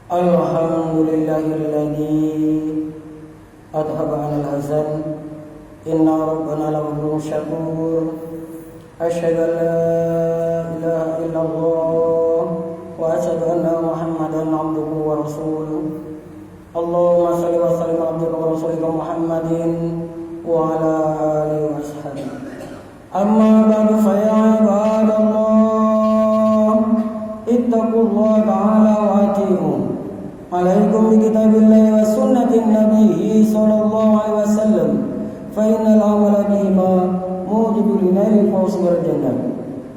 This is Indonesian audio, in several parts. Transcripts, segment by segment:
Alhamdulillahilladzi adhaba 'anil hazan inna rabbana laghafurun syakur. Asyhadu an la ilaha illallah wa asyhadu anna Muhammadan 'abduhu wa rasuluh. Allahumma shalli wa sallim 'ala abdika wa rasulika Muhammadin wa ala alihi wa sahbihi. Amma ba'du fa ya ibadallah ittaqullaha ta'ala wa ati'un. Alaikum bi kitabillahi wa sunnatin nabiyyi sallallahu alaihi wasallam fa innal amala bihima mujibu linail fawz wal jannah.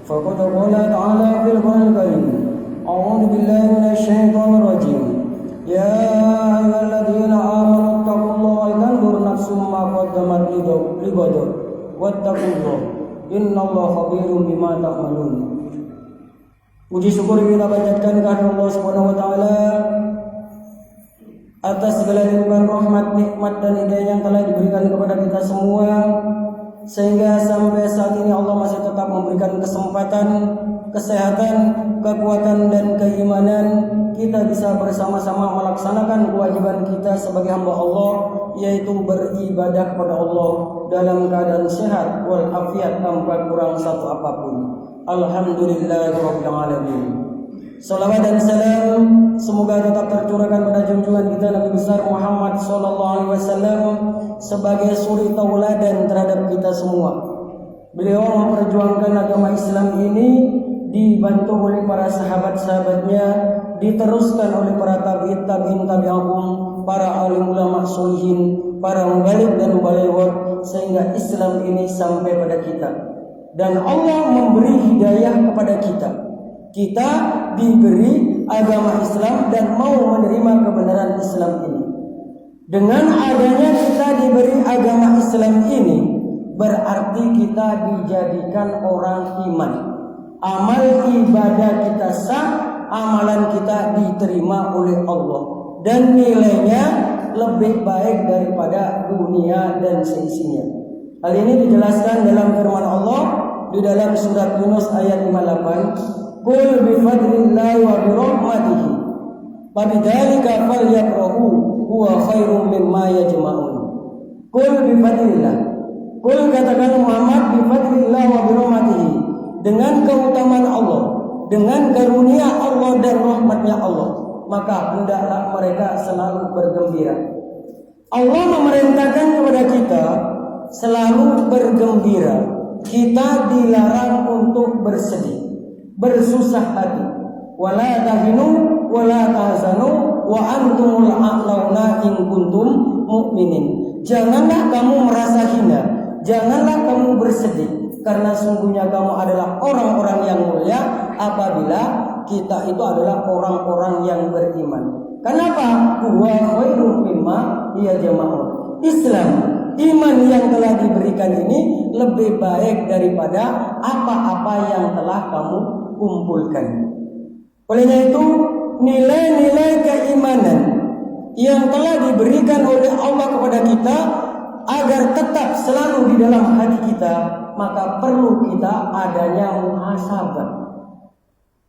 Faqad qala ta'ala fil Qur'anil karim a'udzu billahi minasy syaithanir rajim ya ayyuhalladzina amanu taqullaha wal tanzur nafsum ma qaddamat lighad wattaqullaha innallaha khabirum bima ta'malun. Puji syukur kita panjatkan kepada Allah Subhanahu wa taala atas segala limpahan rahmat, nikmat dan hidayah yang telah diberikan kepada kita semua, sehingga sampai saat ini Allah masih tetap memberikan kesempatan, kesehatan, kekuatan dan keimanan kita bisa bersama-sama melaksanakan kewajiban kita sebagai hamba Allah, yaitu beribadah kepada Allah dalam keadaan sehat walafiat tanpa kurang satu apapun. Alhamdulillahirabbil alamin. Salawat dan salam semoga tetap tercurahkan pada junjungan kita Nabi besar Muhammad sallallahu alaihi wasallam sebagai suri tauladan terhadap kita semua. Beliau memperjuangkan agama Islam ini dibantu oleh para sahabat-sahabatnya, diteruskan oleh para tabi'in tabi'ahum, para alim ulama sholihin, para mubaligh dan mubalighot, sehingga Islam ini sampai pada kita. Dan Allah memberi hidayah kepada kita. Kita diberi agama Islam dan mau menerima kebenaran Islam ini. Dengan adanya kita diberi agama Islam ini, berarti kita dijadikan orang iman. Amal ibadah kita sah, amalan kita diterima oleh Allah, dan nilainya lebih baik daripada dunia dan seisinya. Hal ini dijelaskan dalam firman Allah di dalam surat Yunus ayat 58. Qul bi fadlillahi wa bi rahmatihi fa bidzalika falyafrahu huwa khairum mimma yajma'un. Qul bi fadlillah. Qul katakan Muhammad bi fadlillahi wa bi rahmatihi, dengan keutamaan Allah, dengan karunia Allah dan rahmatnya Allah, maka hendaklah mereka selalu bergembira. Allah memerintahkan kepada kita selalu bergembira. Kita dilarang untuk bersedih, bersusah hati. Wala tahinu wala tahzanu wa antumul a'launa in kuntum mu'minin. Janganlah kamu merasa hina, janganlah kamu bersedih, karena sungguhnya kamu adalah orang-orang yang mulia apabila kita itu adalah orang-orang yang beriman. Kenapa? Wa khairum mimma yajma'un. Islam, iman yang telah diberikan ini lebih baik daripada apa-apa yang telah kamu kumpulkan. Olehnya itu, nilai-nilai keimanan yang telah diberikan oleh Allah kepada kita agar tetap selalu di dalam hati kita, maka perlu kita adanya muhasabah,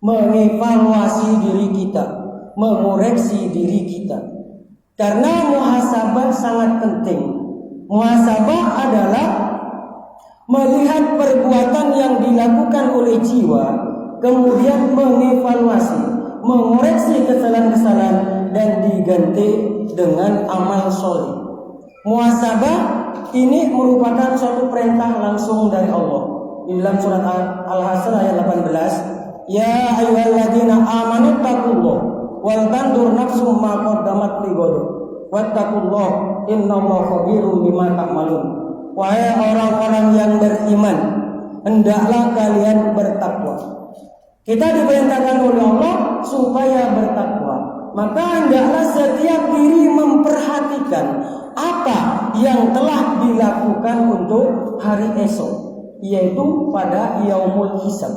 mengevaluasi diri kita, mengoreksi diri kita. Karena muhasabah sangat penting. Muhasabah adalah melihat perbuatan yang dilakukan oleh jiwa, kemudian mengevaluasi, mengoreksi kesalahan-kesalahan dan diganti dengan amal soleh. Muhasabah ini merupakan suatu perintah langsung dari Allah. Di dalam surat Al-Hasr ayat 18, ya ayyuhalladzina amanu taqullaha wal tanzur nafsum ma qaddamat lighad wattaqullaha innallaha khabirum bima ta'malun. Wahai orang-orang yang beriman, hendaklah kalian bertakwa. Kita diperintahkan oleh Allah supaya bertakwa. Maka hendaklah setiap diri memperhatikan apa yang telah dilakukan untuk hari esok, yaitu pada yaumul hisab.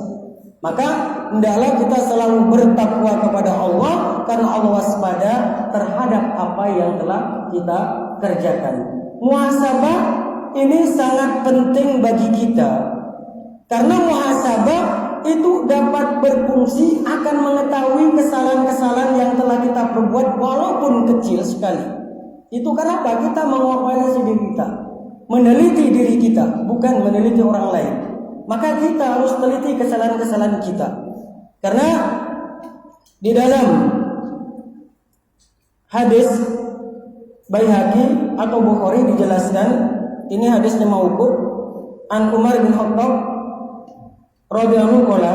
Maka hendaklah kita selalu bertakwa kepada Allah, karena Allah waspada terhadap apa yang telah kita kerjakan. Muhasabah ini sangat penting bagi kita, karena muhasabah itu dapat berfungsi akan mengetahui kesalahan-kesalahan yang telah kita perbuat walaupun kecil sekali. Itu kenapa kita mengevaluasi diri kita, meneliti diri kita, bukan meneliti orang lain. Maka kita harus teliti kesalahan-kesalahan kita. Karena di dalam hadis Baihaqi atau Bukhari dijelaskan, ini hadisnya mauquf, an Umar bin Khattab radhiyallahu qala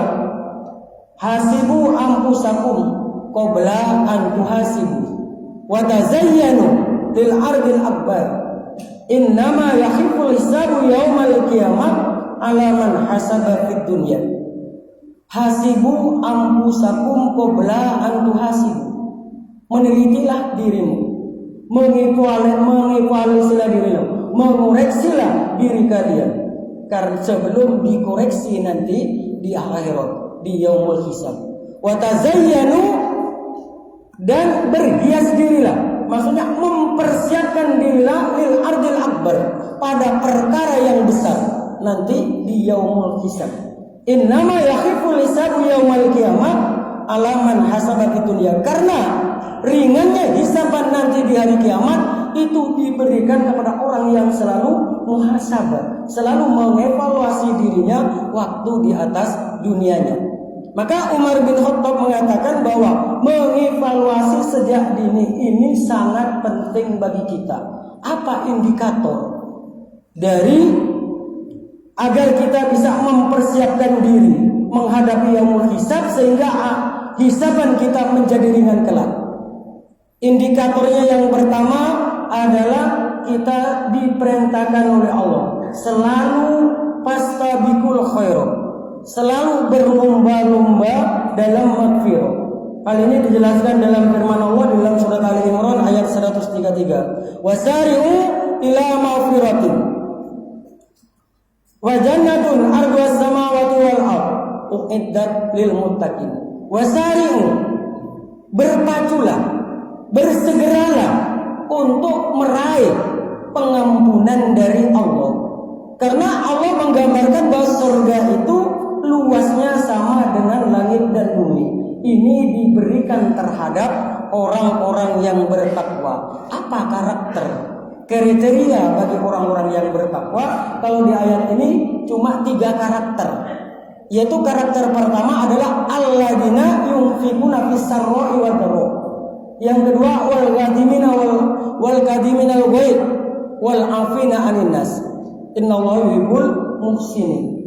hasibu anfusakum qabla an tuhasibu wa tazayyanu lil ardil akbar innama yakhiful hisabu yaumal qiyamah ala man hasaba fid dunya. Hasibu anfusakum qabla an tuhasibu. Menelitilah dirimu, mengevaluasilah dirimu, mengoreksilah diri kalian. Karena sebelum dikoreksi nanti di akhirat, di yaumul hisab. Wa tazayyanu, dan berhias dirilah. Maksudnya mempersiapkan dirilah lil ardil akbar, pada perkara yang besar nanti di yaumul hisab. Innama yakhiful hisabu yaumal qiyamah ala man hasaba fid dunya. Karena ringannya hisaban nanti di hari kiamat itu diberikan kepada orang yang selalu muhasabah, selalu mengevaluasi dirinya waktu di atas dunianya. Maka Umar bin Khattab mengatakan bahwa mengevaluasi sejak dini ini sangat penting bagi kita. Apa indikator dari agar kita bisa mempersiapkan diri menghadapi yaumul hisab sehingga hisaban kita menjadi ringan kelak? Indikatornya yang pertama adalah kita diperintahkan oleh Allah selalu fastabiqul khairat, selalu berlomba-lomba dalam maghfirah. Hal ini dijelaskan dalam firman Allah dalam surat Ali Imran ayat 133. Wasari'u ila maghfiratin wa jannatun arduhas samawati wal ardh uiddat lil muttaqin. Wasari'u, berpaculah, bersegeralah untuk meraih pengampunan dari Allah. Karena Allah menggambarkan bahwa surga itu luasnya sama dengan langit dan bumi. Ini diberikan terhadap orang-orang yang bertakwa. Apa karakter, kriteria bagi orang-orang yang bertakwa? Kalau di ayat ini cuma 3 karakter. Yaitu karakter pertama adalah alladzina yunfiquna fis sarra'i wad dharra. Yang kedua wal kadimina al ghaib wal afina 'anil nas. Innallaha yuhibbul muhsinin.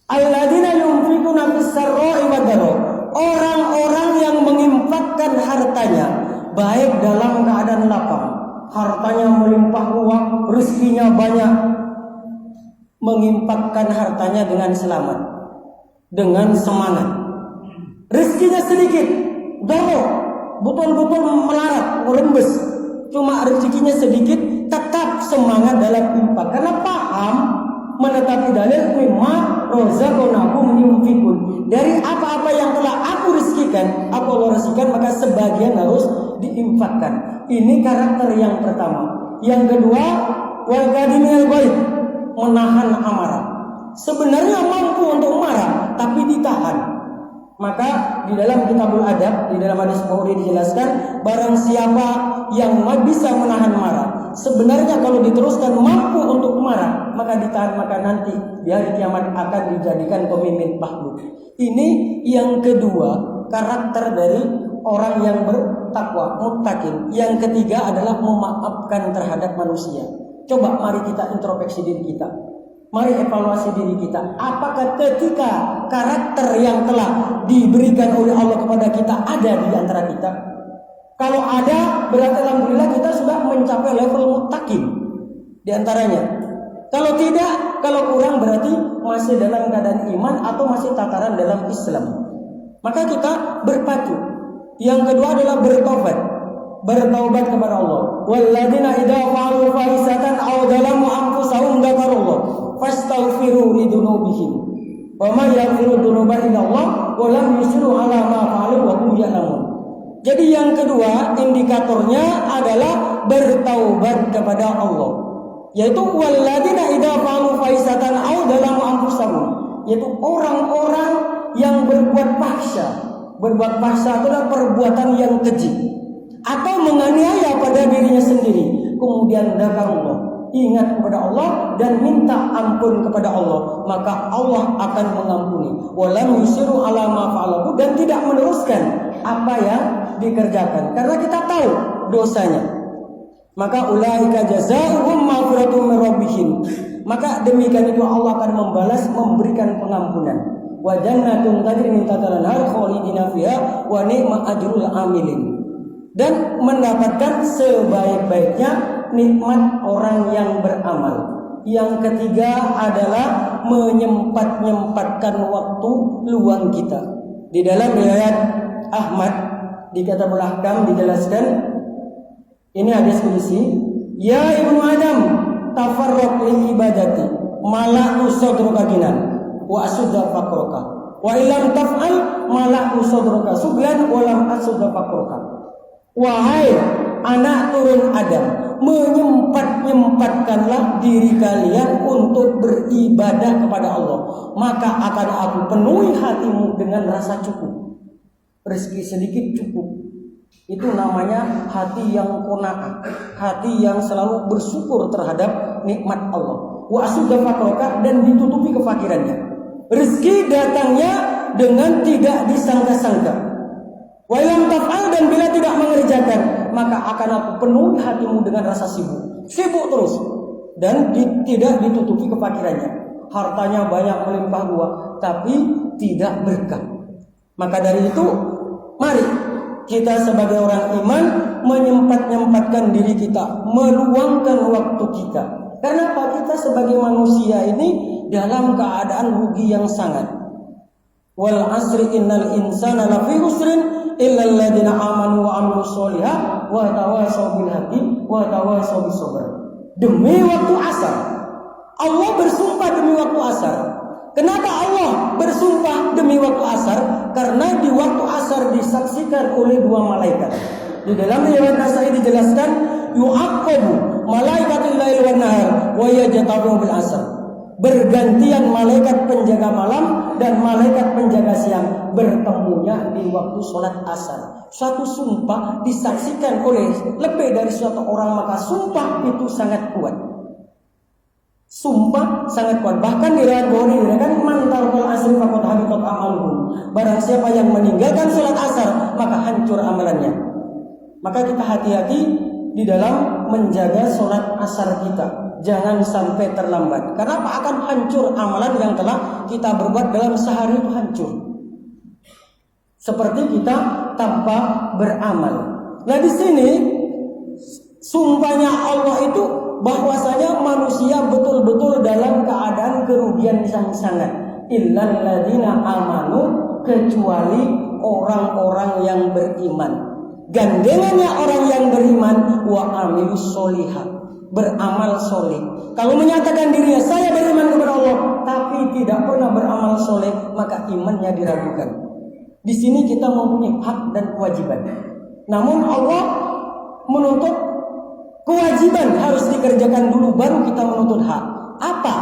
Alladzina yunfiquna fis sarra'i wad dharra. Orang-orang yang menginfakkan hartanya baik dalam keadaan lapang, hartanya melimpah ruah, rezekinya banyak, menginfakkan hartanya dengan selamat, dengan semangat. Rezekinya sedikit, doro, betul-betul melarat, merembes, cuma rezekinya sedikit, tetap semangat dalam infak karena paham menetapi dalil mimma razaqnahum yunfiqun. Dari apa-apa yang telah aku rezekikan, Allah rezekikan, maka sebagian harus diinfakkan. Ini karakter yang pertama. Yang kedua, wal kadimil ghaib, menahan amarah. Sebenarnya mampu untuk marah, tapi ditahan. Maka di dalam Kitabul Adab, di dalam hadis Bukhari dijelaskan, barang siapa yang bisa menahan marah, sebenarnya kalau diteruskan mampu untuk marah, maka ditahan, maka nanti di hari kiamat akan dijadikan pemimpin makhluk. Ini yang kedua, karakter dari orang yang bertakwa, muttaqin. Yang ketiga adalah memaafkan terhadap manusia. Coba mari kita introspeksi diri kita. Mari evaluasi diri kita. Apakah ketika karakter yang telah diberikan oleh Allah kepada kita ada di antara kita? Kalau ada, berarti alhamdulillah kita sudah mencapai level muttaqin di antaranya. Kalau tidak, kalau kurang berarti masih dalam keadaan iman atau masih tataran dalam Islam. Maka kita berpacu. Yang kedua adalah bertaubat kepada Allah. Walladzina idza fa'alu fahisatan aw dzalamu anfusahum dzakarullah fastaghfiru lidzunubihim wa may yaghfiru dzunuba illa Allah wa lam yusirru ala ma fa'alu wa hum ya'lamun. Jadi yang kedua indikatornya adalah bertaubat kepada Allah, yaitu walladzina idza fa'alu fahisatan aw dzalamu anfusahum, yaitu orang-orang yang berbuat fahsya. Berbuat fahsya adalah perbuatan yang keji atau menganiaya pada dirinya sendiri. Kemudian dzakarullah, ingat kepada Allah dan minta ampun kepada Allah, maka Allah akan mengampuni. Walam yusiru ala ma fa'alu, dan tidak meneruskan apa yang dikerjakan karena kita tahu dosanya. Maka ulaika jazaohum maghfiratun min rabbihim, maka demikian itu Allah akan membalas, memberikan pengampunan. Wa jannatun tajri min tahtiha al-anhar khalidina fiha wa ni'ma ajrul amilin, dan mendapatkan sebaik-baiknya nikmat orang yang beramal. Yang ketiga adalah menyempatkan waktu luang kita. Di dalam riwayat Ahmad di kitab Al-Ahkam dijelaskan, ini hadis qudsi, ya ibnu Adam tafarraq li ibadati mala'u sadruka ginan wa asudda faqruka wa illam taf'al mala'u sadruka suglan wa lam asudda faqruka. Wahai anak turun Adam, menyempatkanlah diri kalian untuk beribadah kepada Allah, maka akan aku penuhi hatimu dengan rasa cukup. Rezeki sedikit cukup. Itu namanya hati yang qanaah, hati yang selalu bersyukur terhadap nikmat Allah. Wa asudda faqroka, dan ditutupi kefakirannya. Rezeki datangnya dengan tidak disangka-sangka. Wa lam taf'al, dan bila tidak mengerjakan, maka akan aku penuhi hatimu dengan rasa sibuk. Sibuk terus dan tidak ditutupi kefakirannya. Hartanya banyak melimpah ruah tapi tidak berkah. Maka dari itu, mari kita sebagai orang iman menyempatkan diri kita, meluangkan waktu kita. Karena apa? Kita sebagai manusia ini dalam keadaan rugi yang sangat. Wal asri innal insana lafi khusrin illa alladziina aamanu wa 'amilus sholihat wa tawashaw bil haqqi wa tawashaw bis sabr. Demi waktu asar, Allah bersumpah demi waktu asar. Kenapa Allah bersumpah demi waktu asar? Karena di waktu asar disaksikan oleh dua malaikat. Di dalam riwayat Nasai dijelaskan, yu'aqqabu malaikatul lail wan nahar wa yajtabu bil asar. Bergantian malaikat penjaga malam dan malaikat penjaga siang bertemunya di waktu sholat asar. Suatu sumpah disaksikan oleh lebih dari suatu orang, maka sumpah itu sangat kuat. Sumpah sangat kuat. Bahkan di riwayat Bukhari dikatakan man tarkal asri faqad habitat amaluhu. Barang siapa yang meninggalkan sholat asar, maka hancur amalannya. Maka kita hati-hati di dalam menjaga sholat asar kita. Jangan sampai terlambat. Karena apa? Akan hancur amalan yang telah kita berbuat dalam sehari, itu hancur. Seperti kita tanpa beramal. Nah, di sini sumpahnya Allah itu bahwasanya manusia betul-betul dalam keadaan kerugian yang sangat. Illal ladzina amanu, kecuali orang-orang yang beriman. Gandengannya orang yang beriman, wa amilus sholihat, beramal soleh. Kalau menyatakan dirinya saya beriman kepada Allah tapi tidak pernah beramal soleh, maka imannya diragukan. Di sini kita mempunyai hak dan kewajiban. Namun Allah menuntut kewajiban harus dikerjakan dulu, baru kita menuntut hak. Apa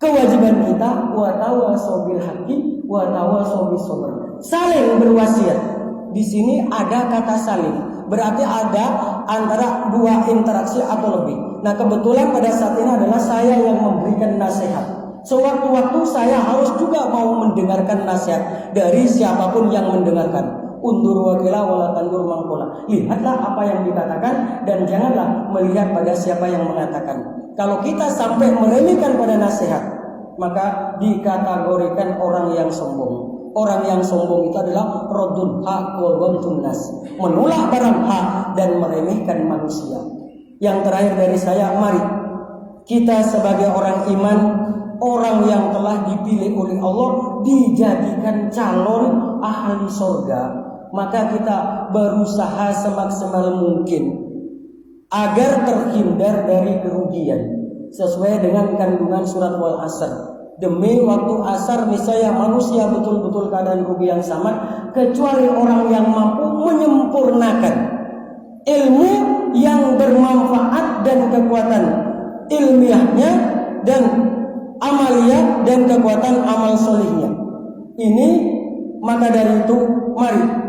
kewajiban kita? Wa tawashaw bil haqqi wa tawashaw bis sabr. Saling berwasiat. Di sini ada kata saling, berarti ada antara dua interaksi atau lebih. Nah, kebetulan pada saat ini adalah saya yang memberikan nasihat. Sewaktu-waktu saya harus juga mau mendengarkan nasihat dari siapapun yang mendengarkan. Undur wakila wala tandur mangkola. Lihatlah apa yang dikatakan dan janganlah melihat pada siapa yang mengatakan. Kalau kita sampai meremehkan pada nasihat, maka dikategorikan orang yang sombong. Orang yang sombong itu adalah raddul haq wa ghamtun nas, menolak barang hak dan meremehkan manusia. Yang terakhir dari saya, mari kita sebagai orang iman, orang yang telah dipilih oleh Allah, dijadikan calon ahli surga, maka kita berusaha semaksimal mungkin agar terhindar dari kerugian sesuai dengan kandungan surat Wal Asr. Demi waktu asar niscaya manusia betul-betul keadaan rugi yang sangat, kecuali orang yang mampu menyempurnakan ilmu yang bermanfaat dan kekuatan ilmiahnya dan amaliyah dan kekuatan amal solihnya. ini. Maka dari itu mari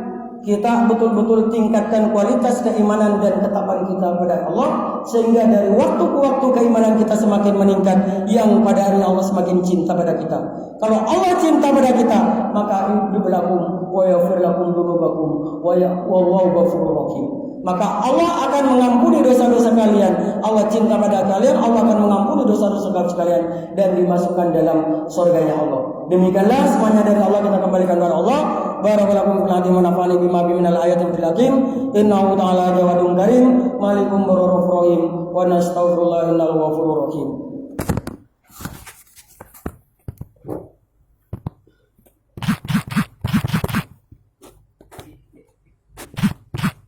kita betul-betul tingkatkan kualitas keimanan dan ketakwaan kita pada Allah, sehingga dari waktu ke waktu keimanan kita semakin meningkat, yang pada akhirnya Allah semakin cinta pada kita. Kalau Allah cinta pada kita, maka yu'lakum wa yaghfir lakum dzunubakum wallahu ghafurur rahim. Maka Allah akan mengampuni dosa-dosa kalian. Allah cinta pada kalian, Allah akan mengampuni dosa-dosa kalian dan dimasukkan dalam surganya Allah. Demikianlah semuanya dari Allah, kita kembalikan kepada Allah. Barakallahu fikum wa nafa'ani bima minal ayatil hakim. Innahu ta'ala jawadun karim, malikum barurur rahim, wa nastaghfirullah innahu ghafurur rahim.